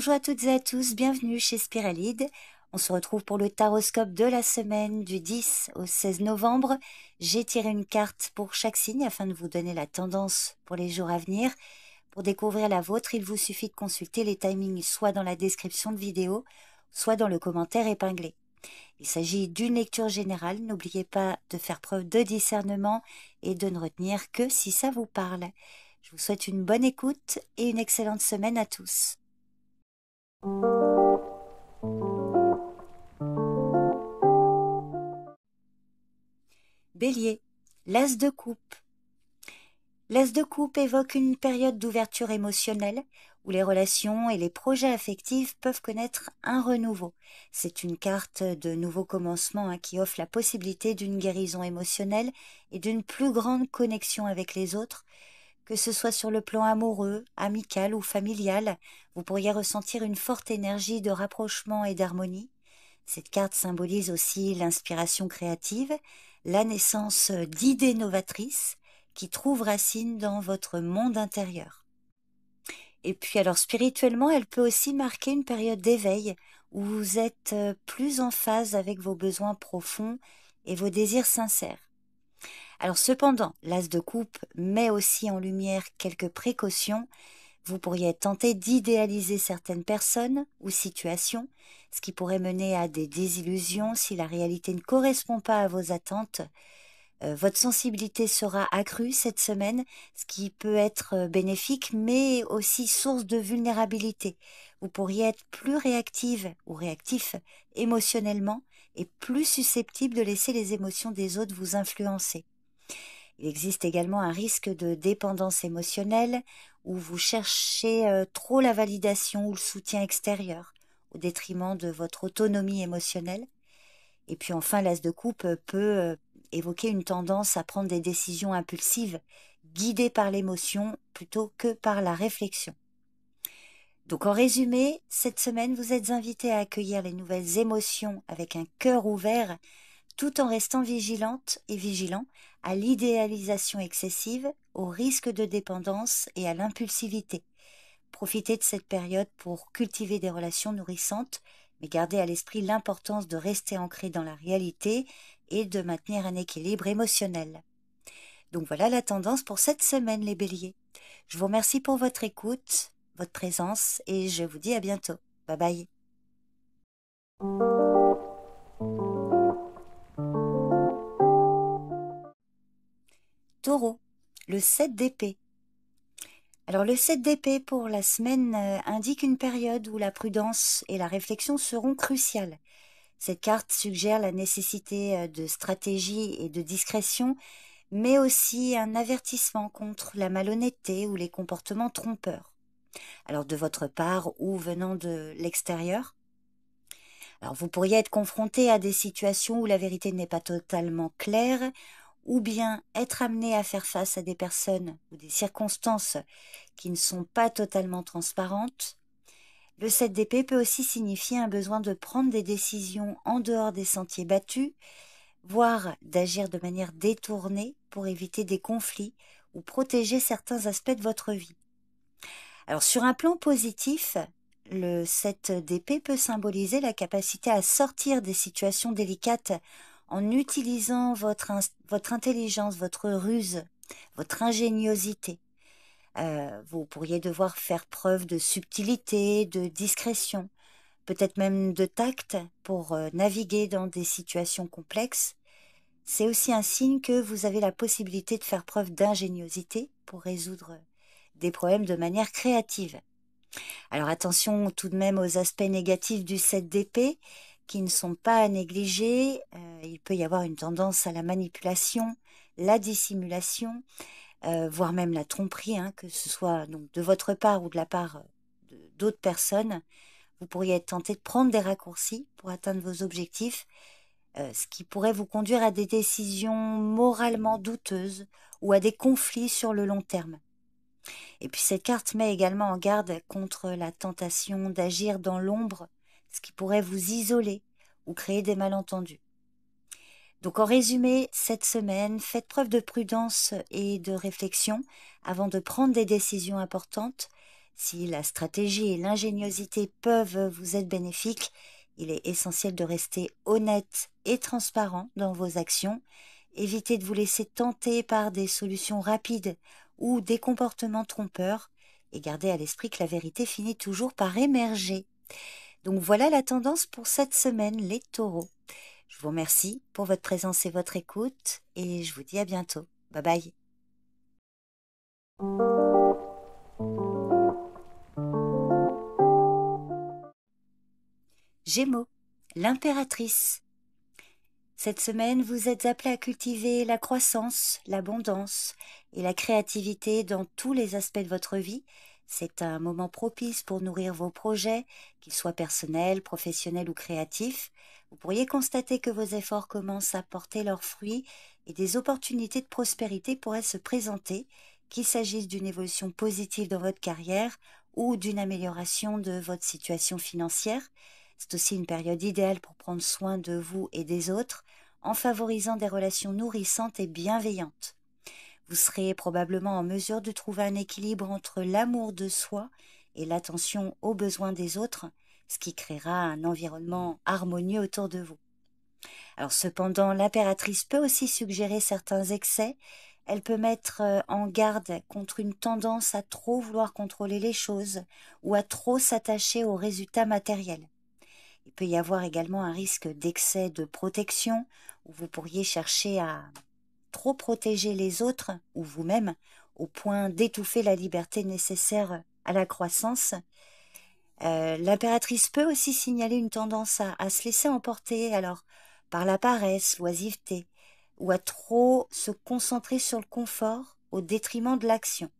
Bonjour à toutes et à tous, bienvenue chez Spiralide. On se retrouve pour le taroscope de la semaine du 10 au 16 novembre. J'ai tiré une carte pour chaque signe afin de vous donner la tendance pour les jours à venir. Pour découvrir la vôtre, il vous suffit de consulter les timings soit dans la description de vidéo, soit dans le commentaire épinglé. Il s'agit d'une lecture générale, n'oubliez pas de faire preuve de discernement et de ne retenir que si ça vous parle. Je vous souhaite une bonne écoute et une excellente semaine à tous. Bélier, l'as de coupe. L'as de coupe évoque une période d'ouverture émotionnelle où les relations et les projets affectifs peuvent connaître un renouveau. C'est une carte de nouveau commencement qui offre la possibilité d'une guérison émotionnelle et d'une plus grande connexion avec les autres. Que ce soit sur le plan amoureux, amical ou familial, vous pourriez ressentir une forte énergie de rapprochement et d'harmonie. Cette carte symbolise aussi l'inspiration créative, la naissance d'idées novatrices qui trouvent racine dans votre monde intérieur. Et puis alors spirituellement, elle peut aussi marquer une période d'éveil où vous êtes plus en phase avec vos besoins profonds et vos désirs sincères. Alors cependant, l'as de coupe met aussi en lumière quelques précautions. Vous pourriez être tenté d'idéaliser certaines personnes ou situations, ce qui pourrait mener à des désillusions si la réalité ne correspond pas à vos attentes. Votre sensibilité sera accrue cette semaine, ce qui peut être bénéfique, mais aussi source de vulnérabilité. Vous pourriez être plus réactive ou réactif émotionnellement et plus susceptible de laisser les émotions des autres vous influencer. Il existe également un risque de dépendance émotionnelle où vous cherchez trop la validation ou le soutien extérieur au détriment de votre autonomie émotionnelle. Et puis enfin, l'as de coupe peut évoquer une tendance à prendre des décisions impulsives, guidées par l'émotion plutôt que par la réflexion. Donc en résumé, cette semaine, vous êtes invité à accueillir les nouvelles émotions avec un cœur ouvert, tout en restant vigilante et vigilant à l'idéalisation excessive, au risque de dépendance et à l'impulsivité. Profitez de cette période pour cultiver des relations nourrissantes, mais gardez à l'esprit l'importance de rester ancré dans la réalité et de maintenir un équilibre émotionnel. Donc voilà la tendance pour cette semaine, les béliers. Je vous remercie pour votre écoute, votre présence, et je vous dis à bientôt. Bye bye. Taureau, le 7 d'épée. Alors le 7 d'épée pour la semaine indique une période où la prudence et la réflexion seront cruciales. Cette carte suggère la nécessité de stratégie et de discrétion, mais aussi un avertissement contre la malhonnêteté ou les comportements trompeurs. Alors de votre part ou venant de l'extérieur. Alors vous pourriez être confronté à des situations où la vérité n'est pas totalement claire, ou bien être amené à faire face à des personnes ou des circonstances qui ne sont pas totalement transparentes. Le 7 d'épée peut aussi signifier un besoin de prendre des décisions en dehors des sentiers battus, voire d'agir de manière détournée pour éviter des conflits ou protéger certains aspects de votre vie. Alors sur un plan positif, le 7 d'épée peut symboliser la capacité à sortir des situations délicates en utilisant votre intelligence, votre ruse, votre ingéniosité. Vous pourriez devoir faire preuve de subtilité, de discrétion, peut-être même de tact pour naviguer dans des situations complexes. C'est aussi un signe que vous avez la possibilité de faire preuve d'ingéniosité pour résoudre des problèmes de manière créative. Alors attention tout de même aux aspects négatifs du 7 d'épée qui ne sont pas à négliger. Il peut y avoir une tendance à la manipulation, la dissimulation, voire même la tromperie, que ce soit donc de votre part ou de la part d'autres personnes. Vous pourriez être tenté de prendre des raccourcis pour atteindre vos objectifs, ce qui pourrait vous conduire à des décisions moralement douteuses ou à des conflits sur le long terme. Et puis cette carte met également en garde contre la tentation d'agir dans l'ombre, ce qui pourrait vous isoler ou créer des malentendus. Donc en résumé, cette semaine, faites preuve de prudence et de réflexion avant de prendre des décisions importantes. Si la stratégie et l'ingéniosité peuvent vous être bénéfiques, il est essentiel de rester honnête et transparent dans vos actions. Évitez de vous laisser tenter par des solutions rapides ou des comportements trompeurs et gardez à l'esprit que la vérité finit toujours par émerger. Donc voilà la tendance pour cette semaine, les taureaux. Je vous remercie pour votre présence et votre écoute et je vous dis à bientôt. Bye bye. Gémeaux, l'impératrice. Cette semaine, vous êtes appelé à cultiver la croissance, l'abondance et la créativité dans tous les aspects de votre vie. C'est un moment propice pour nourrir vos projets, qu'ils soient personnels, professionnels ou créatifs. Vous pourriez constater que vos efforts commencent à porter leurs fruits et des opportunités de prospérité pourraient se présenter, qu'il s'agisse d'une évolution positive dans votre carrière ou d'une amélioration de votre situation financière. C'est aussi une période idéale pour prendre soin de vous et des autres en favorisant des relations nourrissantes et bienveillantes. Vous serez probablement en mesure de trouver un équilibre entre l'amour de soi et l'attention aux besoins des autres, ce qui créera un environnement harmonieux autour de vous. Alors cependant, l'impératrice peut aussi suggérer certains excès. Elle peut mettre en garde contre une tendance à trop vouloir contrôler les choses ou à trop s'attacher aux résultats matériels. Il peut y avoir également un risque d'excès de protection où vous pourriez chercher à trop protéger les autres ou vous-même au point d'étouffer la liberté nécessaire à la croissance. L'impératrice peut aussi signaler une tendance à se laisser emporter alors par la paresse, l'oisiveté ou à trop se concentrer sur le confort au détriment de l'action.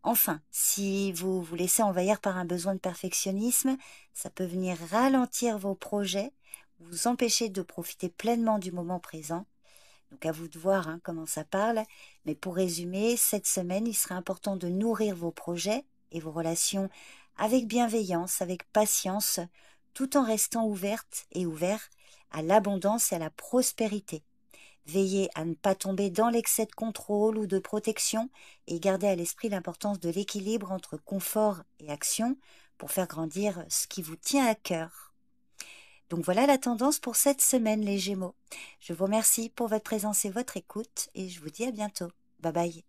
Enfin, si vous vous laissez envahir par un besoin de perfectionnisme, ça peut venir ralentir vos projets, vous empêcher de profiter pleinement du moment présent. Donc à vous de voir comment ça parle. Mais pour résumer, cette semaine, il serait important de nourrir vos projets et vos relations avec bienveillance, avec patience, tout en restant ouverte et ouvert à l'abondance et à la prospérité. Veillez à ne pas tomber dans l'excès de contrôle ou de protection et gardez à l'esprit l'importance de l'équilibre entre confort et action pour faire grandir ce qui vous tient à cœur. Donc voilà la tendance pour cette semaine, les Gémeaux. Je vous remercie pour votre présence et votre écoute et je vous dis à bientôt. Bye bye.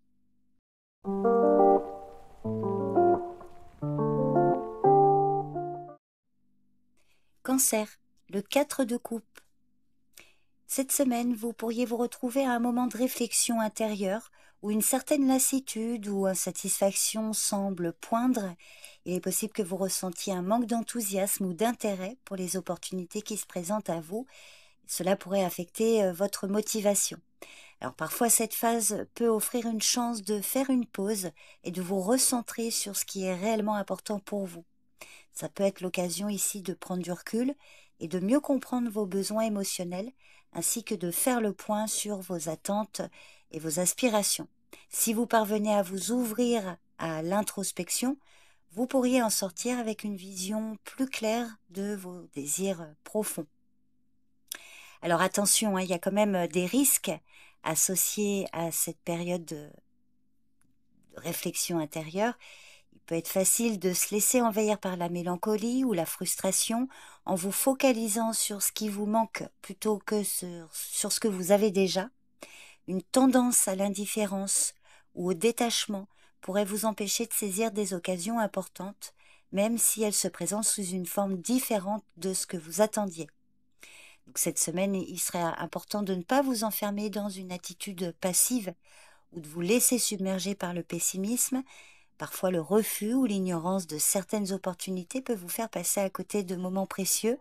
Cancer, le 4 de coupe. Cette semaine, vous pourriez vous retrouver à un moment de réflexion intérieure où une certaine lassitude ou insatisfaction semble poindre. Il est possible que vous ressentiez un manque d'enthousiasme ou d'intérêt pour les opportunités qui se présentent à vous. Cela pourrait affecter votre motivation. Alors parfois, cette phase peut offrir une chance de faire une pause et de vous recentrer sur ce qui est réellement important pour vous. Ça peut être l'occasion ici de prendre du recul et de mieux comprendre vos besoins émotionnels ainsi que de faire le point sur vos attentes et vos aspirations. Si vous parvenez à vous ouvrir à l'introspection, vous pourriez en sortir avec une vision plus claire de vos désirs profonds. Alors attention, il y a quand même des risques associés à cette période de réflexion intérieure. Il peut être facile de se laisser envahir par la mélancolie ou la frustration en vous focalisant sur ce qui vous manque plutôt que sur ce que vous avez déjà. Une tendance à l'indifférence ou au détachement pourrait vous empêcher de saisir des occasions importantes, même si elles se présentent sous une forme différente de ce que vous attendiez. Donc cette semaine, il serait important de ne pas vous enfermer dans une attitude passive ou de vous laisser submerger par le pessimisme. Parfois, le refus ou l'ignorance de certaines opportunités peut vous faire passer à côté de moments précieux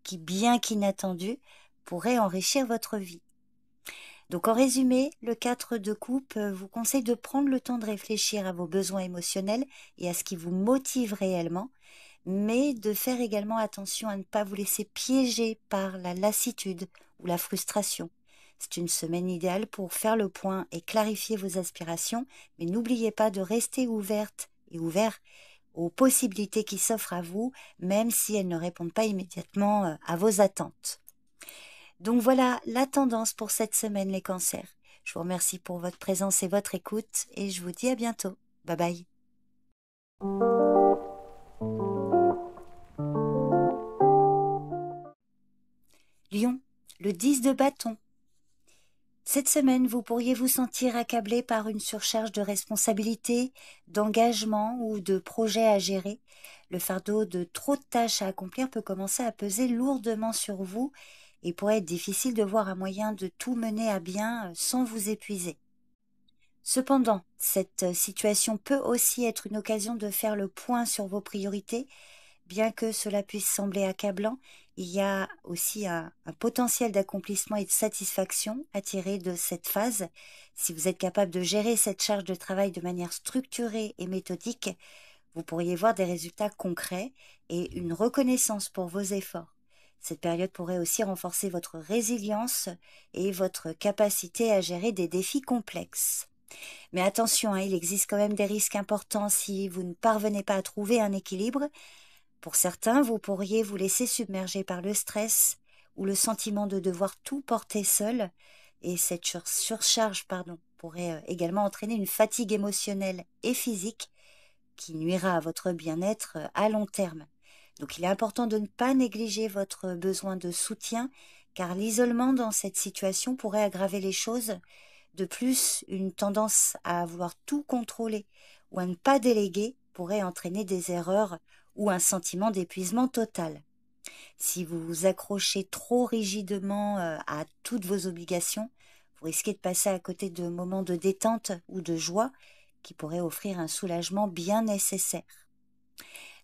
qui, bien qu'inattendus, pourraient enrichir votre vie. Donc en résumé, le 4 de coupe vous conseille de prendre le temps de réfléchir à vos besoins émotionnels et à ce qui vous motive réellement, mais de faire également attention à ne pas vous laisser piéger par la lassitude ou la frustration. C'est une semaine idéale pour faire le point et clarifier vos aspirations, mais n'oubliez pas de rester ouverte et ouvert aux possibilités qui s'offrent à vous, même si elles ne répondent pas immédiatement à vos attentes. Donc voilà la tendance pour cette semaine, les cancers. Je vous remercie pour votre présence et votre écoute et je vous dis à bientôt. Bye bye. Lion, le 10 de bâton. Cette semaine, vous pourriez vous sentir accablé par une surcharge de responsabilités, d'engagement ou de projets à gérer. Le fardeau de trop de tâches à accomplir peut commencer à peser lourdement sur vous et pourrait être difficile de voir un moyen de tout mener à bien sans vous épuiser. Cependant, cette situation peut aussi être une occasion de faire le point sur vos priorités. Bien que cela puisse sembler accablant, il y a aussi un potentiel d'accomplissement et de satisfaction à tirer de cette phase. Si vous êtes capable de gérer cette charge de travail de manière structurée et méthodique, vous pourriez voir des résultats concrets et une reconnaissance pour vos efforts. Cette période pourrait aussi renforcer votre résilience et votre capacité à gérer des défis complexes. Mais attention, il existe quand même des risques importants si vous ne parvenez pas à trouver un équilibre. Pour certains, vous pourriez vous laisser submerger par le stress ou le sentiment de devoir tout porter seul, et cette surcharge pourrait également entraîner une fatigue émotionnelle et physique qui nuira à votre bien-être à long terme. Donc il est important de ne pas négliger votre besoin de soutien, car l'isolement dans cette situation pourrait aggraver les choses. De plus, une tendance à vouloir tout contrôler ou à ne pas déléguer pourrait entraîner des erreurs ou un sentiment d'épuisement total. Si vous vous accrochez trop rigidement à toutes vos obligations, vous risquez de passer à côté de moments de détente ou de joie qui pourraient offrir un soulagement bien nécessaire.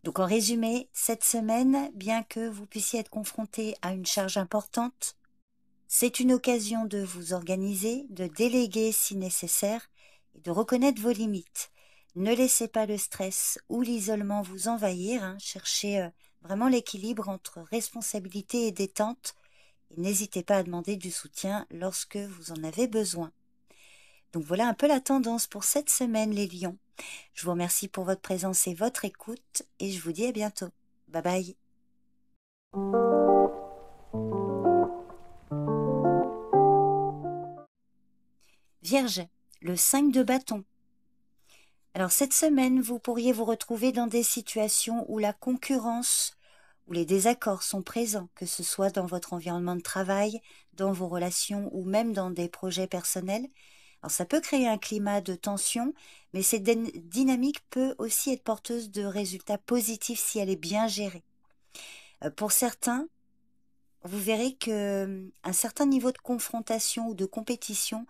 Donc en résumé, cette semaine, bien que vous puissiez être confronté à une charge importante, c'est une occasion de vous organiser, de déléguer si nécessaire et de reconnaître vos limites. Ne laissez pas le stress ou l'isolement vous envahir. Cherchez vraiment l'équilibre entre responsabilité et détente et n'hésitez pas à demander du soutien lorsque vous en avez besoin. Donc voilà un peu la tendance pour cette semaine, les lions. Je vous remercie pour votre présence et votre écoute et je vous dis à bientôt. Bye bye. Vierge, le 5 de bâton. Alors cette semaine, vous pourriez vous retrouver dans des situations où la concurrence ou les désaccords sont présents, que ce soit dans votre environnement de travail, dans vos relations ou même dans des projets personnels. Alors ça peut créer un climat de tension, mais cette dynamique peut aussi être porteuse de résultats positifs si elle est bien gérée. Pour certains, vous verrez qu'un certain niveau de confrontation ou de compétition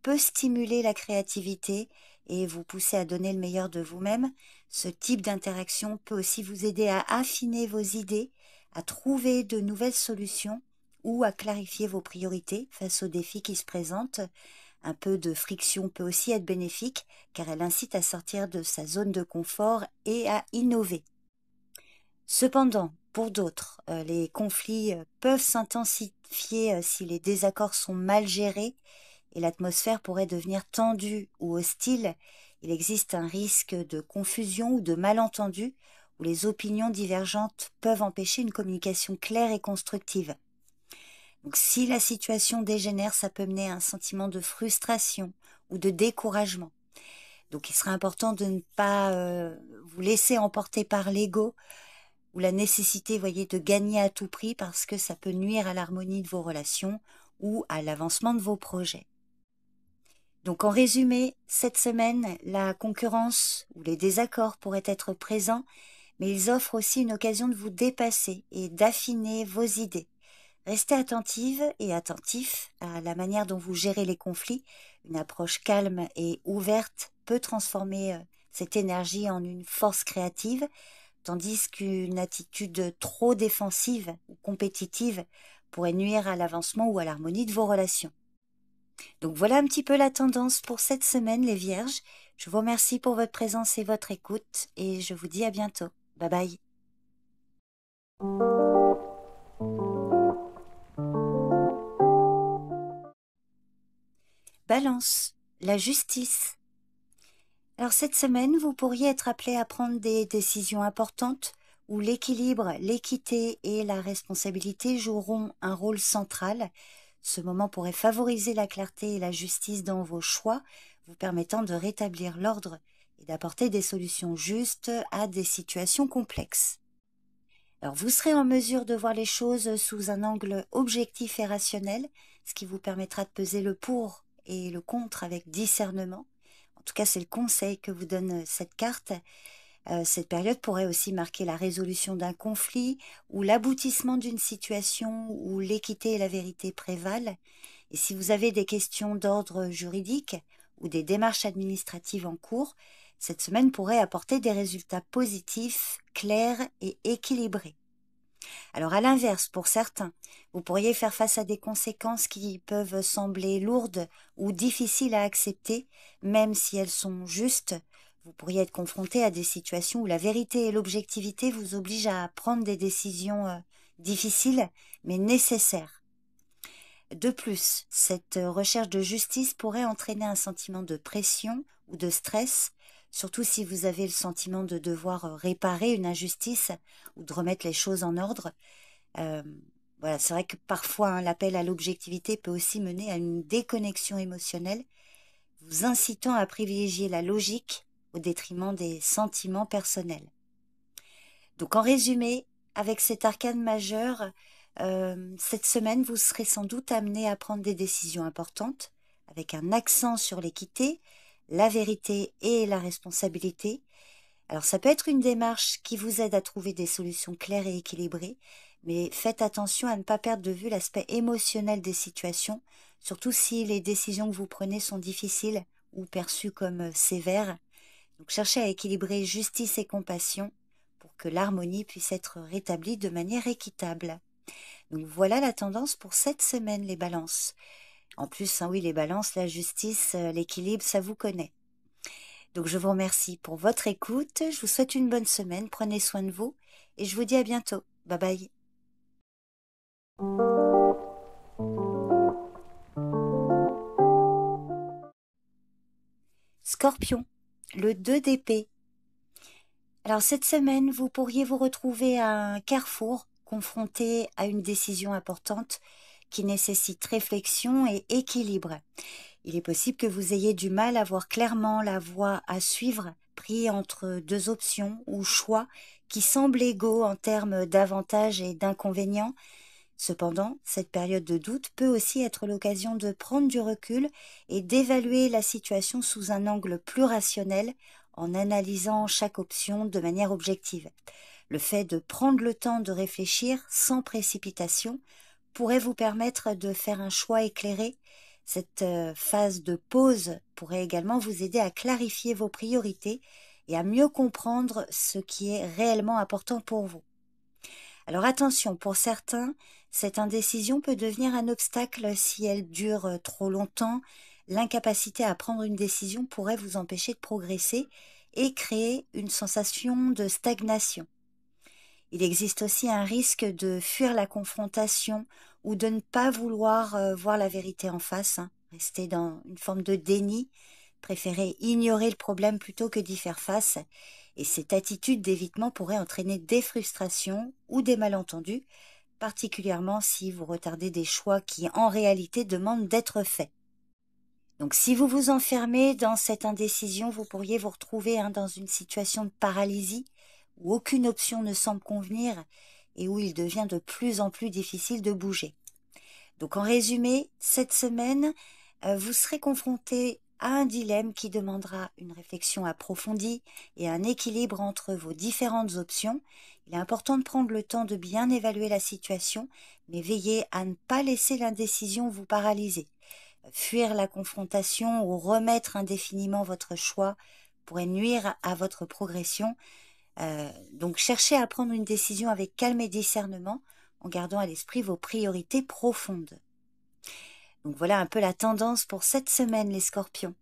peut stimuler la créativité et vous pousser à donner le meilleur de vous-même. Ce type d'interaction peut aussi vous aider à affiner vos idées, à trouver de nouvelles solutions ou à clarifier vos priorités face aux défis qui se présentent. Un peu de friction peut aussi être bénéfique car elle incite à sortir de sa zone de confort et à innover. Cependant, pour d'autres, les conflits peuvent s'intensifier si les désaccords sont mal gérés et l'atmosphère pourrait devenir tendue ou hostile. Il existe un risque de confusion ou de malentendu où les opinions divergentes peuvent empêcher une communication claire et constructive. Donc, si la situation dégénère, ça peut mener à un sentiment de frustration ou de découragement. Donc, il serait important de ne pas vous laisser emporter par l'ego ou la nécessité, voyez, de gagner à tout prix parce que ça peut nuire à l'harmonie de vos relations ou à l'avancement de vos projets. Donc en résumé, cette semaine, la concurrence ou les désaccords pourraient être présents, mais ils offrent aussi une occasion de vous dépasser et d'affiner vos idées. Restez attentive et attentif à la manière dont vous gérez les conflits. Une approche calme et ouverte peut transformer cette énergie en une force créative, tandis qu'une attitude trop défensive ou compétitive pourrait nuire à l'avancement ou à l'harmonie de vos relations. Donc voilà un petit peu la tendance pour cette semaine, les Vierges. Je vous remercie pour votre présence et votre écoute et je vous dis à bientôt. Bye bye. Balance, la justice. Alors cette semaine, vous pourriez être appelé à prendre des décisions importantes où l'équilibre, l'équité et la responsabilité joueront un rôle central. Ce moment pourrait favoriser la clarté et la justice dans vos choix, vous permettant de rétablir l'ordre et d'apporter des solutions justes à des situations complexes. Alors vous serez en mesure de voir les choses sous un angle objectif et rationnel, ce qui vous permettra de peser le pour et le contre avec discernement. En tout cas, c'est le conseil que vous donne cette carte. Cette période pourrait aussi marquer la résolution d'un conflit ou l'aboutissement d'une situation où l'équité et la vérité prévalent. Et si vous avez des questions d'ordre juridique ou des démarches administratives en cours, cette semaine pourrait apporter des résultats positifs, clairs et équilibrés. Alors à l'inverse, pour certains, vous pourriez faire face à des conséquences qui peuvent sembler lourdes ou difficiles à accepter, même si elles sont justes. Vous pourriez être confronté à des situations où la vérité et l'objectivité vous obligent à prendre des décisions difficiles, mais nécessaires. De plus, cette recherche de justice pourrait entraîner un sentiment de pression ou de stress, surtout si vous avez le sentiment de devoir réparer une injustice ou de remettre les choses en ordre. Voilà, c'est vrai que parfois l'appel à l'objectivité peut aussi mener à une déconnexion émotionnelle, vous incitant à privilégier la logique au détriment des sentiments personnels. Donc en résumé, avec cet arcane majeur, cette semaine, vous serez sans doute amené à prendre des décisions importantes, avec un accent sur l'équité, la vérité et la responsabilité. Alors ça peut être une démarche qui vous aide à trouver des solutions claires et équilibrées, mais faites attention à ne pas perdre de vue l'aspect émotionnel des situations, surtout si les décisions que vous prenez sont difficiles ou perçues comme sévères. Donc cherchez à équilibrer justice et compassion pour que l'harmonie puisse être rétablie de manière équitable. Donc voilà la tendance pour cette semaine, les balances. En plus, oui, les balances, la justice, l'équilibre, ça vous connaît. Donc je vous remercie pour votre écoute, je vous souhaite une bonne semaine, prenez soin de vous et je vous dis à bientôt. Bye bye. Scorpion, le 2 d'épée. Alors cette semaine, vous pourriez vous retrouver à un carrefour, confronté à une décision importante qui nécessite réflexion et équilibre. Il est possible que vous ayez du mal à voir clairement la voie à suivre, pris entre deux options ou choix qui semblent égaux en termes d'avantages et d'inconvénients. Cependant, cette période de doute peut aussi être l'occasion de prendre du recul et d'évaluer la situation sous un angle plus rationnel en analysant chaque option de manière objective. Le fait de prendre le temps de réfléchir sans précipitation pourrait vous permettre de faire un choix éclairé. Cette phase de pause pourrait également vous aider à clarifier vos priorités et à mieux comprendre ce qui est réellement important pour vous. Alors attention, pour certains, cette indécision peut devenir un obstacle si elle dure trop longtemps. L'incapacité à prendre une décision pourrait vous empêcher de progresser et créer une sensation de stagnation. Il existe aussi un risque de fuir la confrontation ou de ne pas vouloir voir la vérité en face, rester dans une forme de déni, préférer ignorer le problème plutôt que d'y faire face. Et cette attitude d'évitement pourrait entraîner des frustrations ou des malentendus, particulièrement si vous retardez des choix qui en réalité demandent d'être faits. Donc si vous vous enfermez dans cette indécision, vous pourriez vous retrouver dans une situation de paralysie où aucune option ne semble convenir et où il devient de plus en plus difficile de bouger. Donc en résumé, cette semaine, vous serez confronté à un dilemme qui demandera une réflexion approfondie et un équilibre entre vos différentes options. Il est important de prendre le temps de bien évaluer la situation, mais veillez à ne pas laisser l'indécision vous paralyser. Fuir la confrontation ou remettre indéfiniment votre choix pourrait nuire à votre progression. Donc cherchez à prendre une décision avec calme et discernement en gardant à l'esprit vos priorités profondes. Donc voilà un peu la tendance pour cette semaine, les scorpions.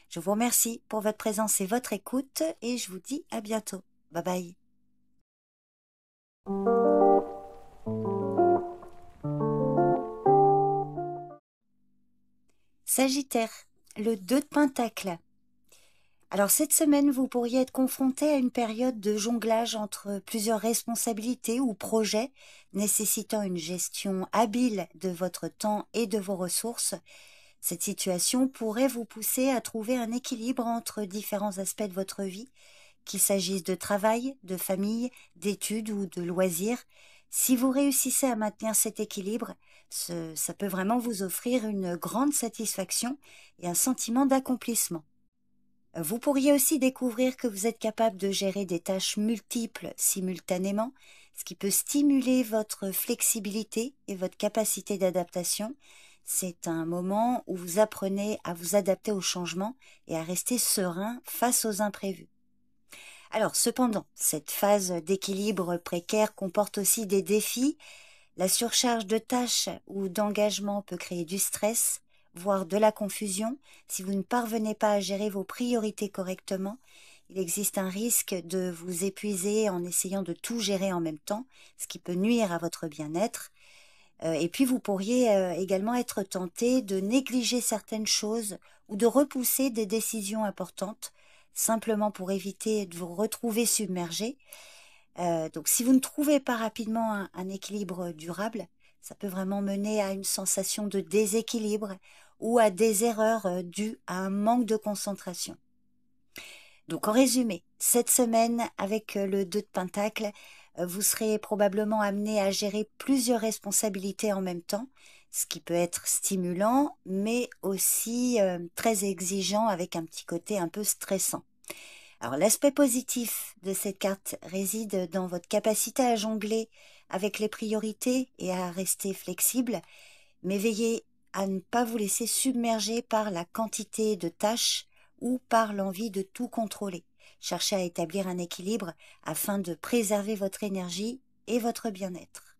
Je vous remercie pour votre présence et votre écoute et je vous dis à bientôt. Bye bye. Sagittaire, le 2 de Pentacle. Alors cette semaine, vous pourriez être confronté à une période de jonglage entre plusieurs responsabilités ou projets nécessitant une gestion habile de votre temps et de vos ressources. Cette situation pourrait vous pousser à trouver un équilibre entre différents aspects de votre vie, qu'il s'agisse de travail, de famille, d'études ou de loisirs. Si vous réussissez à maintenir cet équilibre, ça peut vraiment vous offrir une grande satisfaction et un sentiment d'accomplissement. Vous pourriez aussi découvrir que vous êtes capable de gérer des tâches multiples simultanément, ce qui peut stimuler votre flexibilité et votre capacité d'adaptation. C'est un moment où vous apprenez à vous adapter aux changements et à rester serein face aux imprévus. Alors, cependant, cette phase d'équilibre précaire comporte aussi des défis. La surcharge de tâches ou d'engagement peut créer du stress, voire de la confusion. Si vous ne parvenez pas à gérer vos priorités correctement, il existe un risque de vous épuiser en essayant de tout gérer en même temps, ce qui peut nuire à votre bien-être. Et puis vous pourriez également être tenté de négliger certaines choses ou de repousser des décisions importantes, simplement pour éviter de vous retrouver submergé. Donc si vous ne trouvez pas rapidement un équilibre durable, ça peut vraiment mener à une sensation de déséquilibre ou à des erreurs dues à un manque de concentration. Donc en résumé, cette semaine avec le 2 de Pentacle, vous serez probablement amené à gérer plusieurs responsabilités en même temps, ce qui peut être stimulant, mais aussi très exigeant avec un petit côté un peu stressant. Alors l'aspect positif de cette carte réside dans votre capacité à jongler avec les priorités et à rester flexible, mais veillez à ne pas vous laisser submerger par la quantité de tâches ou par l'envie de tout contrôler. Cherchez à établir un équilibre afin de préserver votre énergie et votre bien-être.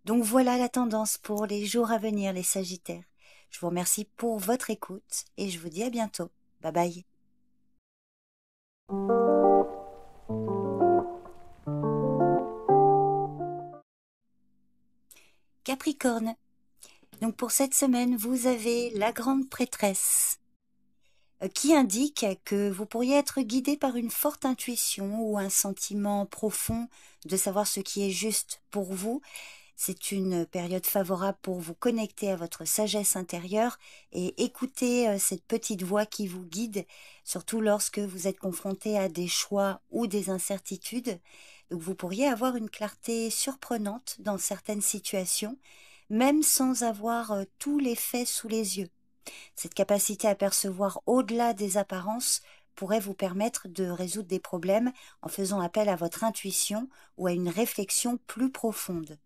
Donc voilà la tendance pour les jours à venir, les Sagittaires. Je vous remercie pour votre écoute et je vous dis à bientôt. Bye bye. Capricorne. Donc pour cette semaine, vous avez la grande prêtresse qui indique que vous pourriez être guidé par une forte intuition ou un sentiment profond de savoir ce qui est juste pour vous. C'est une période favorable pour vous connecter à votre sagesse intérieure et écouter cette petite voix qui vous guide, surtout lorsque vous êtes confronté à des choix ou des incertitudes. Donc vous pourriez avoir une clarté surprenante dans certaines situations, même sans avoir tous les faits sous les yeux. Cette capacité à percevoir au-delà des apparences pourrait vous permettre de résoudre des problèmes en faisant appel à votre intuition ou à une réflexion plus profonde.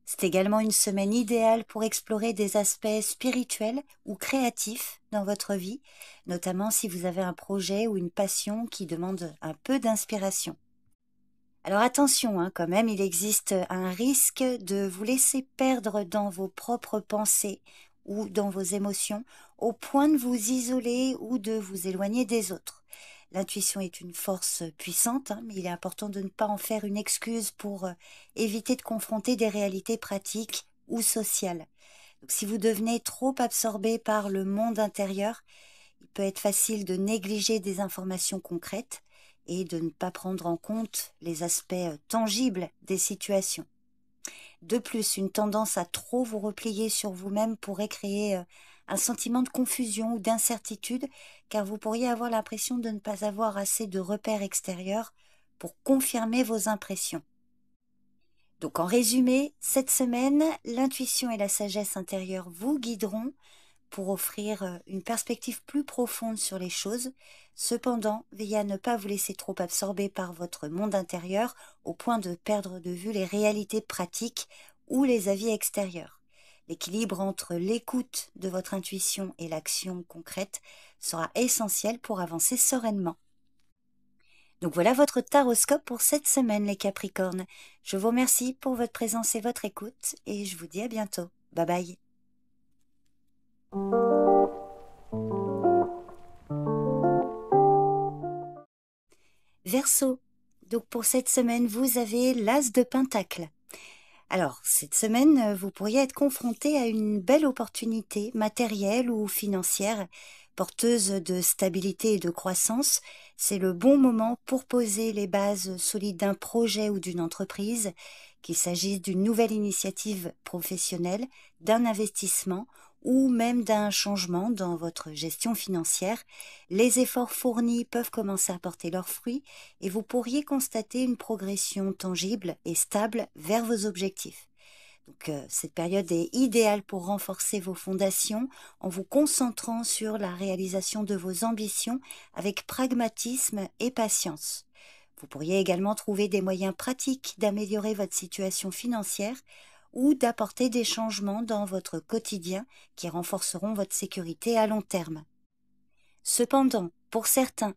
C'est également une semaine idéale pour explorer des aspects spirituels ou créatifs dans votre vie, notamment si vous avez un projet ou une passion qui demande un peu d'inspiration. Alors attention, quand même, il existe un risque de vous laisser perdre dans vos propres pensées ou dans vos émotions au point de vous isoler ou de vous éloigner des autres. L'intuition est une force puissante, mais il est important de ne pas en faire une excuse pour éviter de confronter des réalités pratiques ou sociales. Donc, si vous devenez trop absorbé par le monde intérieur, il peut être facile de négliger des informations concrètes et de ne pas prendre en compte les aspects tangibles des situations. De plus, une tendance à trop vous replier sur vous-même pourrait créer un sentiment de confusion ou d'incertitude, car vous pourriez avoir l'impression de ne pas avoir assez de repères extérieurs pour confirmer vos impressions. Donc en résumé, cette semaine, l'intuition et la sagesse intérieure vous guideront pour offrir une perspective plus profonde sur les choses. Cependant, veillez à ne pas vous laisser trop absorber par votre monde intérieur au point de perdre de vue les réalités pratiques ou les avis extérieurs. L'équilibre entre l'écoute de votre intuition et l'action concrète sera essentiel pour avancer sereinement. Donc voilà votre taroscope pour cette semaine, les Capricornes. Je vous remercie pour votre présence et votre écoute et je vous dis à bientôt. Bye bye. Verseau. Donc pour cette semaine, vous avez l'As de Pentacle. Alors, cette semaine, vous pourriez être confronté à une belle opportunité matérielle ou financière, porteuse de stabilité et de croissance. C'est le bon moment pour poser les bases solides d'un projet ou d'une entreprise, qu'il s'agisse d'une nouvelle initiative professionnelle, d'un investissement ou même d'un changement dans votre gestion financière, les efforts fournis peuvent commencer à porter leurs fruits et vous pourriez constater une progression tangible et stable vers vos objectifs. Donc, cette période est idéale pour renforcer vos fondations en vous concentrant sur la réalisation de vos ambitions avec pragmatisme et patience. Vous pourriez également trouver des moyens pratiques d'améliorer votre situation financière ou d'apporter des changements dans votre quotidien qui renforceront votre sécurité à long terme. Cependant, pour certains,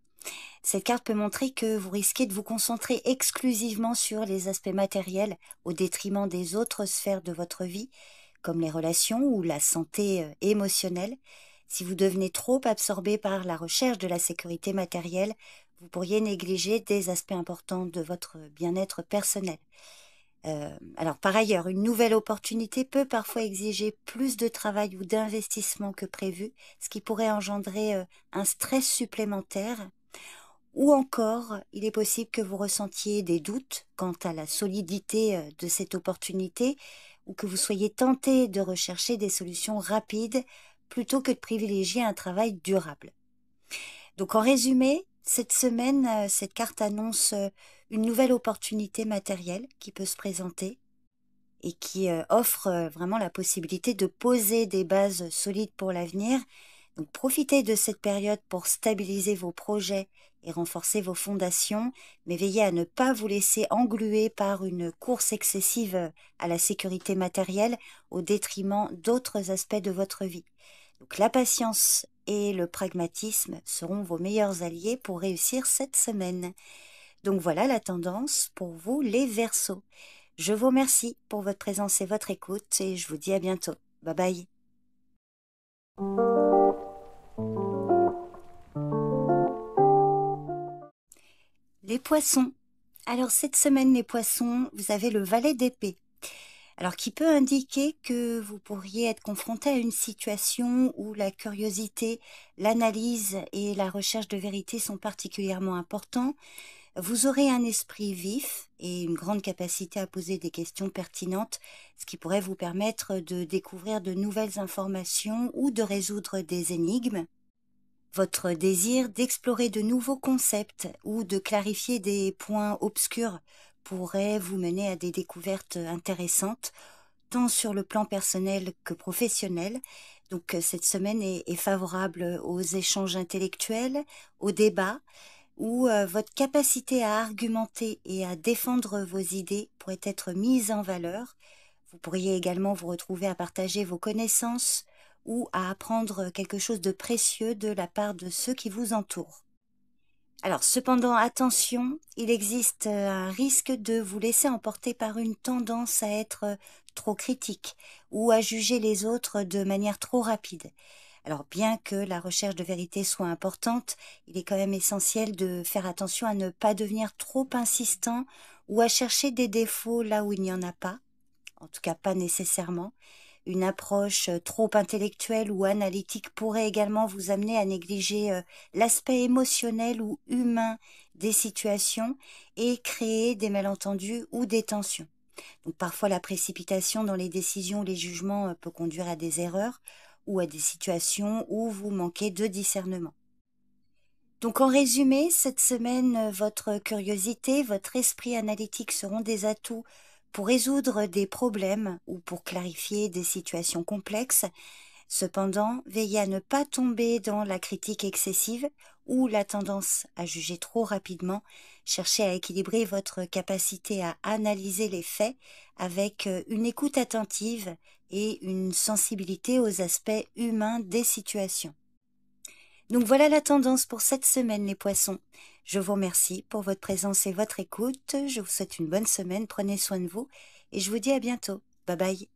cette carte peut montrer que vous risquez de vous concentrer exclusivement sur les aspects matériels au détriment des autres sphères de votre vie, comme les relations ou la santé émotionnelle. Si vous devenez trop absorbé par la recherche de la sécurité matérielle, vous pourriez négliger des aspects importants de votre bien-être personnel. Alors par ailleurs, une nouvelle opportunité peut parfois exiger plus de travail ou d'investissement que prévu, ce qui pourrait engendrer un stress supplémentaire. Ou encore, il est possible que vous ressentiez des doutes quant à la solidité de cette opportunité ou que vous soyez tenté de rechercher des solutions rapides plutôt que de privilégier un travail durable. Donc en résumé, cette semaine, cette carte annonce une nouvelle opportunité matérielle qui peut se présenter et qui offre vraiment la possibilité de poser des bases solides pour l'avenir. Donc profitez de cette période pour stabiliser vos projets et renforcer vos fondations, mais veillez à ne pas vous laisser engluer par une course excessive à la sécurité matérielle au détriment d'autres aspects de votre vie. Donc la patience et le pragmatisme seront vos meilleurs alliés pour réussir cette semaine. Donc voilà la tendance pour vous les Verseaux. Je vous remercie pour votre présence et votre écoute et je vous dis à bientôt. Bye bye. Les poissons. Alors cette semaine les poissons, vous avez le valet d'épée. Alors qui peut indiquer que vous pourriez être confronté à une situation où la curiosité, l'analyse et la recherche de vérité sont particulièrement importants. Vous aurez un esprit vif et une grande capacité à poser des questions pertinentes, ce qui pourrait vous permettre de découvrir de nouvelles informations ou de résoudre des énigmes. Votre désir d'explorer de nouveaux concepts ou de clarifier des points obscurs pourrait vous mener à des découvertes intéressantes, tant sur le plan personnel que professionnel. Donc cette semaine est favorable aux échanges intellectuels, aux débats, où votre capacité à argumenter et à défendre vos idées pourrait être mise en valeur. Vous pourriez également vous retrouver à partager vos connaissances ou à apprendre quelque chose de précieux de la part de ceux qui vous entourent. Alors cependant, attention, il existe un risque de vous laisser emporter par une tendance à être trop critique ou à juger les autres de manière trop rapide. Alors bien que la recherche de vérité soit importante, il est quand même essentiel de faire attention à ne pas devenir trop insistant ou à chercher des défauts là où il n'y en a pas, en tout cas pas nécessairement. Une approche trop intellectuelle ou analytique pourrait également vous amener à négliger l'aspect émotionnel ou humain des situations et créer des malentendus ou des tensions. Donc parfois la précipitation dans les décisions ou les jugements peut conduire à des erreurs ou à des situations où vous manquez de discernement. Donc en résumé, cette semaine, votre curiosité, votre esprit analytique seront des atouts pour résoudre des problèmes ou pour clarifier des situations complexes. Cependant, veillez à ne pas tomber dans la critique excessive ou la tendance à juger trop rapidement. Cherchez à équilibrer votre capacité à analyser les faits avec une écoute attentive et une sensibilité aux aspects humains des situations. Donc voilà la tendance pour cette semaine les poissons. Je vous remercie pour votre présence et votre écoute. Je vous souhaite une bonne semaine, prenez soin de vous et je vous dis à bientôt. Bye bye.